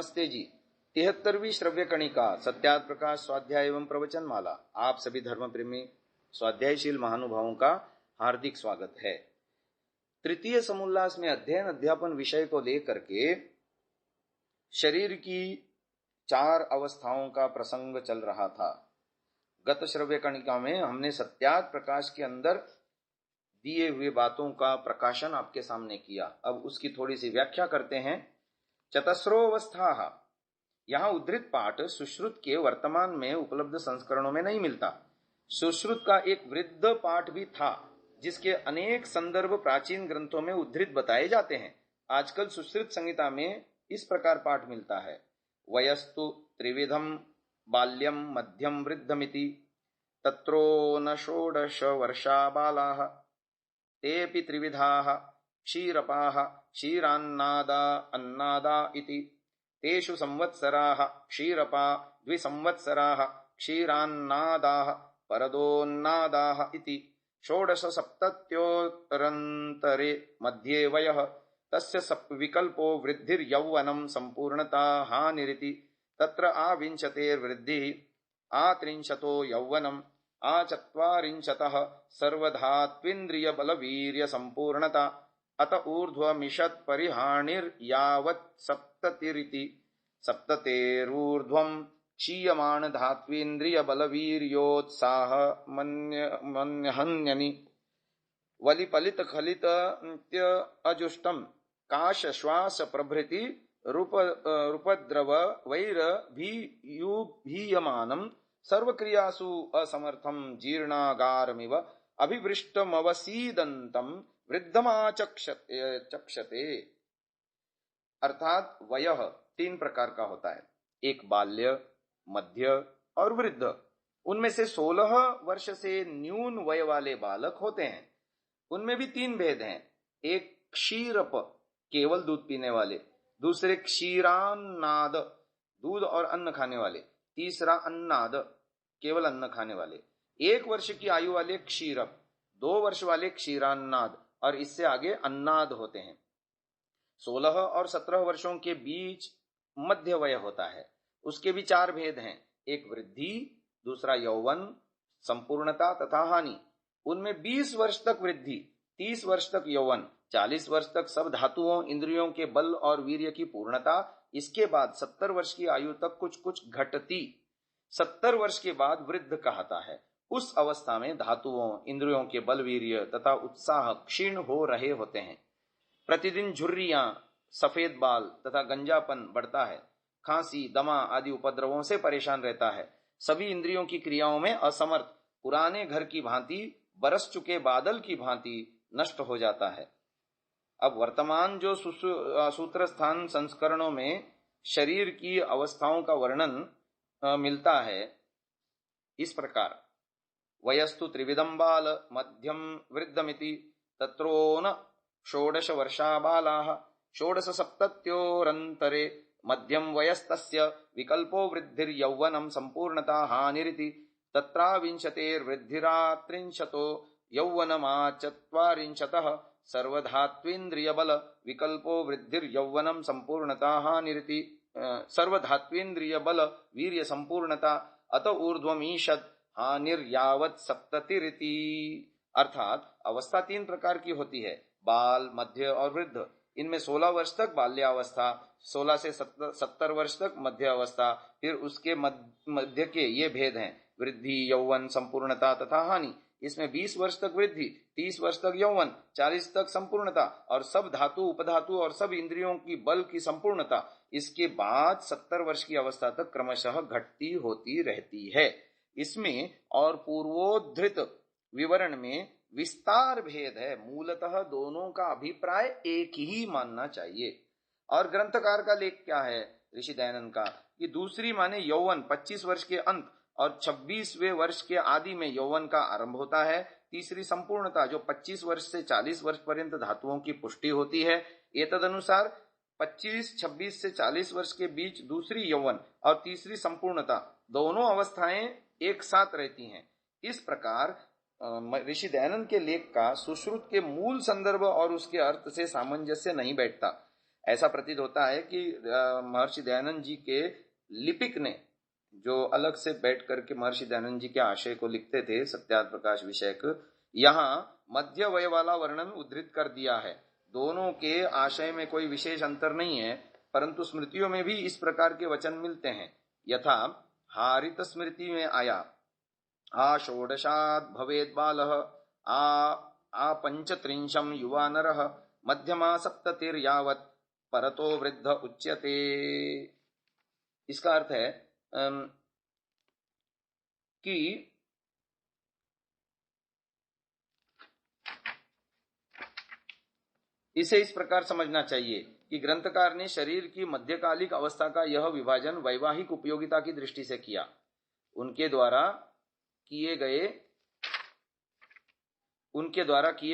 नमस्ते जी। 73वीं श्रव्य कणिका सत्यार्थ प्रकाश स्वाध्याय एवं प्रवचन माला। आप सभी धर्म प्रेमी स्वाध्यायशील महानुभावों का हार्दिक स्वागत है। तृतीय समोल्लास में अध्ययन अध्यापन विषय को लेकर के शरीर की 4 अवस्थाओं का प्रसंग चल रहा था। गत श्रव्य कणिका में हमने सत्यार्थ प्रकाश के अंदर दिए हुए बातों का प्रकाशन आपके सामने किया। अब उसकी थोड़ी सी व्याख्या करते हैं। चतस्रोवस्था, यहां उद्धृत पाठ सुश्रुत के वर्तमान में उपलब्ध संस्करणों में नहीं मिलता। सुश्रुत का एक वृद्ध पाठ भी था जिसके अनेक संदर्भ प्राचीन ग्रंथों में उद्धृत बताए जाते हैं। आजकल सुश्रुत संहिता में इस प्रकार पाठ मिलता है। वयस्तु त्रिविधम बाल्यम मध्यम वृद्धमिति तत्रो न षोडश वर्षा बालाः तेऽपि त्रिविधाः क्षीरपाः क्षीरान्नादा अन्नादा इति तेषु संवत्सराः क्षीरपा द्विसंवत्सराः क्षीरान्नादाः परदोन्नादाः इति षोडश सप्तत्योत्तरन्तरे मध्ये वयः तस्य विकल्पो वृद्धिर्यौवनं संपूर्णता हानिरिति तत्र आविंशतेर्वृद्धिः आत्रिंशतो यौवनम् आचत्वारिंशतः सर्वधात्विन्द्रियबलवीर्य संपूर्णता अत ऊर्ध्वमिषत् परिहानिर्यावत् सप्ततिरिति सप्ततेरूर्ध्वं क्षीयमाण धात्वीन्द्रियबलवीर्योत्साह मन्यहन्यनि वलिपलितखलित अजुष्टं काश श्वास प्रभृति रूपद्रव वैरभीयमानं सर्वक्रियासु असमर्थं जीर्णागारमिव अभिवृष्टमवसीदन्तं वृद्धमाचक्षते। अर्थात वयः 3 प्रकार का होता है। एक बाल्य, मध्य और वृद्ध। उनमें से 16 वर्ष से न्यून वय वाले बालक होते हैं। उनमें भी 3 भेद हैं। एक क्षीरप, केवल दूध पीने वाले। दूसरे क्षीरान्नाद, दूध और अन्न खाने वाले। तीसरा अन्नाद, केवल अन्न खाने वाले। 1 वर्ष की आयु वाले क्षीरप, 2 वर्ष वाले क्षीरान्नाद और इससे आगे अन्नाद होते हैं। 16 और 17 वर्षों के बीच मध्य वय होता है। उसके भी 4 भेद हैं। एक वृद्धि, दूसरा यौवन, संपूर्णता तथा हानि। उनमें 20 वर्ष तक वृद्धि, 30 वर्ष तक यौवन, 40 वर्ष तक सब धातुओं इंद्रियों के बल और वीर्य की पूर्णता। इसके बाद 70 वर्ष की आयु तक कुछ कुछ घटती। 70 वर्ष के बाद वृद्ध कहता है। उस अवस्था में धातुओं इंद्रियों के बल वीर्य तथा उत्साह क्षीण हो रहे होते हैं। प्रतिदिन झुर्रियां, सफेद बाल तथा गंजापन बढ़ता है। खांसी, दमा आदि उपद्रवों से परेशान रहता है। सभी इंद्रियों की क्रियाओं में असमर्थ, पुराने घर की भांति, बरस चुके बादल की भांति नष्ट हो जाता है। अब वर्तमान जो सूत्र स्थान संस्करणों में शरीर की अवस्थाओं का वर्णन मिलता है इस प्रकार। वयस्तु त्रिविधम बाल मध्यम वृद्धमिति तत्रो न षोडश वर्षा बालाः षोडश सप्तत्योरन्तरे मध्यम वयस्तस्य विकल्पो वृद्धिर्यौवनं संपूर्णता हानिरिति तत्राविंशतेर्वृद्धिरात्रिंशतो यौवनमाचत्वारिंशतः सर्वधात्वेन्द्रियबल विकल्पो वृद्धिर्यौवनं संपूर्णता हानिरिति सर्वधात्वेन्द्रियबल वीर्य संपूर्णता अत ऊर्ध्वमीषद हानिर्यावत् सप्ततिरिति। अर्थात अवस्था 3 प्रकार की होती है, बाल, मध्य और वृद्ध। इनमें 16 वर्ष तक बाल्यावस्था, 16 से 70 वर्ष तक मध्य अवस्था, फिर उसके मध्य के ये भेद हैं, वृद्धि, यौवन, संपूर्णता तथा हानि। इसमें 20 वर्ष तक वृद्धि, 30 वर्ष तक यौवन, 40 तक संपूर्णता और सब धातु उपधातु और सब इंद्रियों की बल की संपूर्णता। इसके बाद 70 वर्ष की अवस्था तक क्रमशः घटती होती रहती है। इसमें और पूर्वोद्धृत विवरण में विस्तार भेद है। मूलतः दोनों का अभिप्राय एक ही मानना चाहिए। और ग्रंथकार का लेख क्या है ऋषि दयानंद का, कि दूसरी माने यौवन 25 वर्ष के अंत और 26वें वर्ष के आदि में यौवन का आरंभ होता है। तीसरी संपूर्णता जो 25 वर्ष से 40 वर्ष पर्यंत धातुओं की पुष्टि होती है। ये तदनुसार 25, 26 से 40 वर्ष के बीच दूसरी यौवन और तीसरी संपूर्णता, दोनों अवस्थाएं एक साथ रहती हैं। इस प्रकार ऋषि दयानंद के लेख का सुश्रुत के मूल संदर्भ और उसके अर्थ से सामंजस्य नहीं बैठता। ऐसा प्रतीत होता है कि महर्षि दयानंद जी के लिपिक ने, जो अलग से बैठ करके महर्षि दयानंद जी के आशय को लिखते थे, सत्यार्थ प्रकाश विषयक, यहाँ मध्य वय वाला वर्णन उद्धृत कर दिया है। दोनों के आशय में कोई विशेष अंतर नहीं है, परंतु स्मृतियों में भी इस प्रकार के वचन मिलते हैं। यथा हारित स्मृति में आया, आ षोडशात् भवेत् बालः, आ पंचत्रिंशं युवा नरः, मध्यमा सप्ततिर्यावत् परतो वृद्ध उच्यते। इसका अर्थ है कि इसे इस प्रकार समझना चाहिए कि ग्रंथकार ने शरीर की मध्यकालिक अवस्था का यह विभाजन वैवाहिक उपयोगिता की दृष्टि से किया। उनके द्वारा किए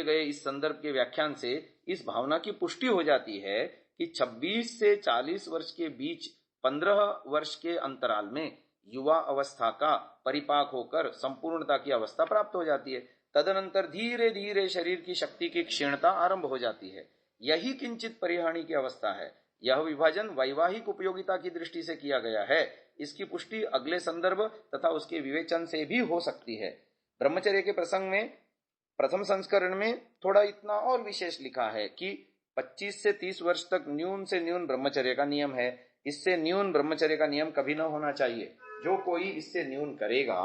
गए इस संदर्भ के व्याख्यान से इस भावना की पुष्टि हो जाती है कि 26 से 40 वर्ष के बीच 15 वर्ष के अंतराल में युवा अवस्था का परिपाक होकर संपूर्णता की अवस्था प्राप्त हो जाती है। तदनंतर धीरे धीरे शरीर की शक्ति की क्षीणता आरंभ हो जाती है। यही किंचित परिहानि की अवस्था है। यह विभाजन वैवाहिक उपयोगिता की दृष्टि से किया गया है। इसकी पुष्टि अगले संदर्भ तथा उसके विवेचन से भी हो सकती है। ब्रह्मचर्य के प्रसंग में प्रथम संस्करण में थोड़ा इतना और विशेष लिखा है कि 25 से 30 वर्ष तक न्यून से न्यून ब्रह्मचर्य का नियम है। इससे न्यून ब्रह्मचर्य का नियम कभी न होना चाहिए। जो कोई इससे न्यून करेगा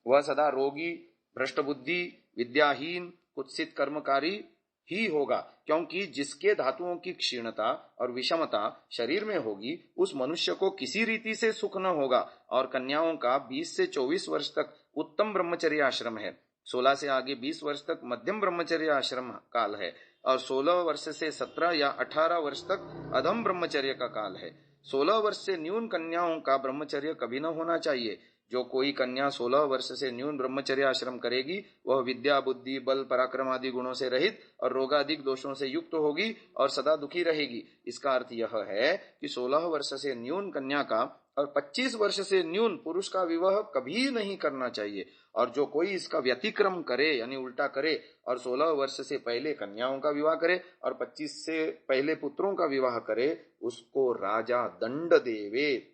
वह सदा रोगी, भ्रष्ट बुद्धि, विद्याहीन, कुत्सित कर्मकारी ही होगा, क्योंकि जिसके धातुओं की क्षीणता और विषमता शरीर में होगी उस मनुष्य को किसी रीति से सुख न होगा। और कन्याओं का 20 से 24 वर्ष तक उत्तम ब्रह्मचर्य आश्रम है। 16 से आगे 20 वर्ष तक मध्यम ब्रह्मचर्य आश्रम काल है और 16 वर्ष से 17 या 18 वर्ष तक अधम ब्रह्मचर्य का काल है। 16 वर्ष से न्यून कन्याओं का ब्रह्मचर्य कभी न होना चाहिए। जो कोई कन्या 16 वर्ष से न्यून ब्रह्मचर्य आश्रम करेगी वह विद्या, बुद्धि, बल, पराक्रम आदि गुणों से रहित और रोगाधिक दोषों से युक्त होगी और सदा दुखी रहेगी। इसका अर्थ यह है कि 16 वर्ष से न्यून कन्या का और 25 वर्ष से न्यून पुरुष का विवाह कभी नहीं करना चाहिए। और जो कोई इसका व्यतिक्रम करे यानी उल्टा करे और 16 वर्ष से पहले कन्याओं का विवाह करे और 25 से पहले पुत्रों का विवाह करे, उसको राजा दंड देवे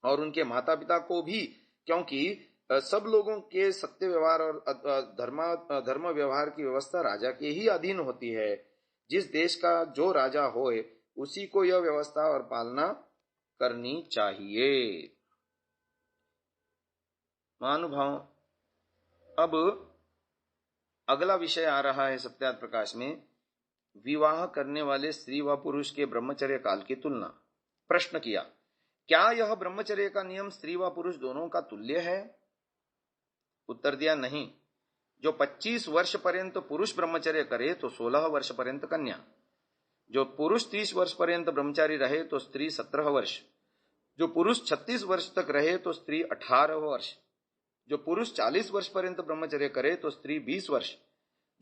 और उनके माता पिता को भी, क्योंकि सब लोगों के सत्य व्यवहार और धर्म व्यवहार की व्यवस्था राजा के ही अधीन होती है। जिस देश का जो राजा होए उसी को यह व्यवस्था और पालना करनी चाहिए। महानुभाव, अब अगला विषय आ रहा है सत्यार्थ प्रकाश में, विवाह करने वाले स्त्री व पुरुष के ब्रह्मचर्य काल की तुलना। प्रश्न किया, क्या यह ब्रह्मचर्य का नियम स्त्री व पुरुष दोनों का तुल्य है? उत्तर दिया, नहीं। जो 25 वर्ष पर्यंत पुरुष ब्रह्मचर्य करे तो 16 वर्ष पर्यंत कन्या। जो पुरुष 30 वर्ष पर्यंत ब्रह्मचारी रहे तो स्त्री 17 वर्ष। जो पुरुष 36 वर्ष तक रहे तो स्त्री 18 वर्ष। जो पुरुष 40 वर्ष पर्यंत ब्रह्मचर्य करे तो स्त्री 20 वर्ष।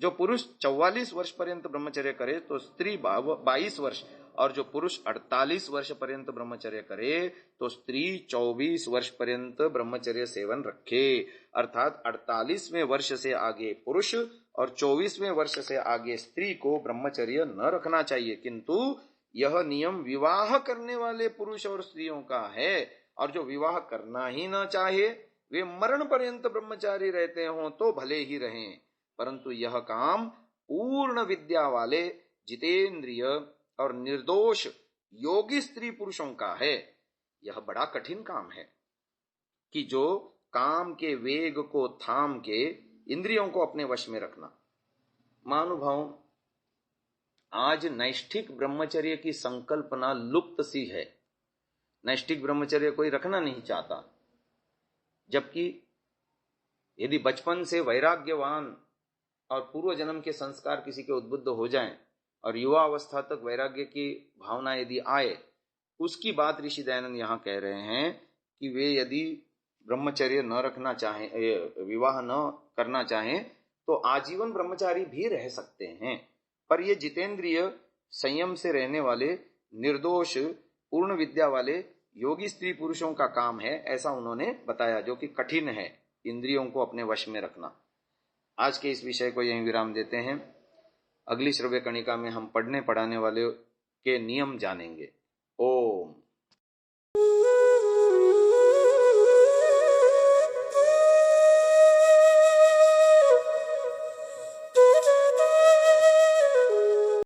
जो पुरुष 44 वर्ष पर्यंत ब्रह्मचर्य करे तो स्त्री 22 वर्ष। और जो पुरुष 48 वर्ष पर्यंत ब्रह्मचर्य करे तो स्त्री 24 वर्ष पर्यंत ब्रह्मचर्य सेवन रखे। अर्थात 48वें वर्ष से आगे पुरुष और 24वें वर्ष से आगे स्त्री को ब्रह्मचर्य न रखना चाहिए। किंतु यह नियम विवाह करने वाले पुरुष और स्त्रियों का है। और जो विवाह करना ही न चाहे वे मरण पर्यंत ब्रह्मचारी रहते हों तो भले ही रहें, परंतु यह काम पूर्ण विद्या वाले जितेंद्रिय और निर्दोष योगी स्त्री पुरुषों का है। यह बड़ा कठिन काम है कि जो काम के वेग को थाम के इंद्रियों को अपने वश में रखना। महानुभाव, आज नैष्ठिक ब्रह्मचर्य की संकल्पना लुप्त सी है। नैष्ठिक ब्रह्मचर्य कोई रखना नहीं चाहता, जबकि यदि बचपन से वैराग्यवान और पूर्व जन्म के संस्कार किसी के उद्बुद्ध हो जाएं और युवा अवस्था तक वैराग्य की भावना यदि आए, उसकी बात ऋषि दयानंद यहाँ कह रहे हैं कि वे यदि ब्रह्मचर्य न रखना चाहें, विवाह न करना चाहें तो आजीवन ब्रह्मचारी भी रह सकते हैं। पर ये जितेंद्रिय संयम से रहने वाले निर्दोष पूर्ण विद्या वाले योगी स्त्री पुरुषों का काम है, ऐसा उन्होंने बताया, जो कि कठिन है इंद्रियों को अपने वश में रखना। आज के इस विषय को यहीं विराम देते हैं। अगली श्रव्य कणिका में हम पढ़ने पढ़ाने वाले के नियम जानेंगे। ओम।